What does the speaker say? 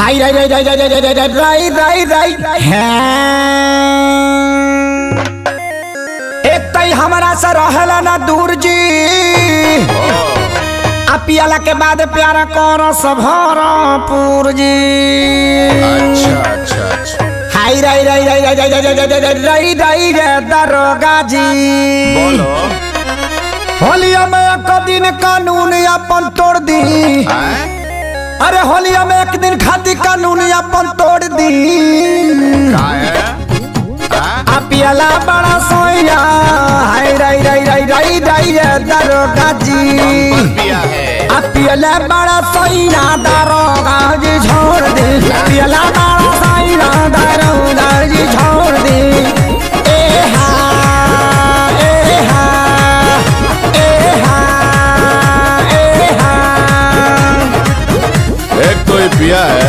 हाय राई राई राई राई राई राई राई राई एक तई हमारा से रहला ना दूर जी पियाला के बाद प्यारा करो सभरपुर जी। अच्छा अच्छा अच्छा। हाय राई राई राई राई राई राई राई राई दरोगा जी बोलो। होलिया में एक दिन कानून अपन तोड़ दी। अरे होलिया में एक दिन खाती कानून अपन तोड़ दी। पियाला बड़ा सोया हाय राई राई राई राई राई दरोगा जी। पियाला बड़ा सोया दरोगा जी छोड़ दे। पियाला बड़ा सोया दरोगा जी छोड़ दे। ए हा ए हा ए हा ए हा। एक तो ये पिया है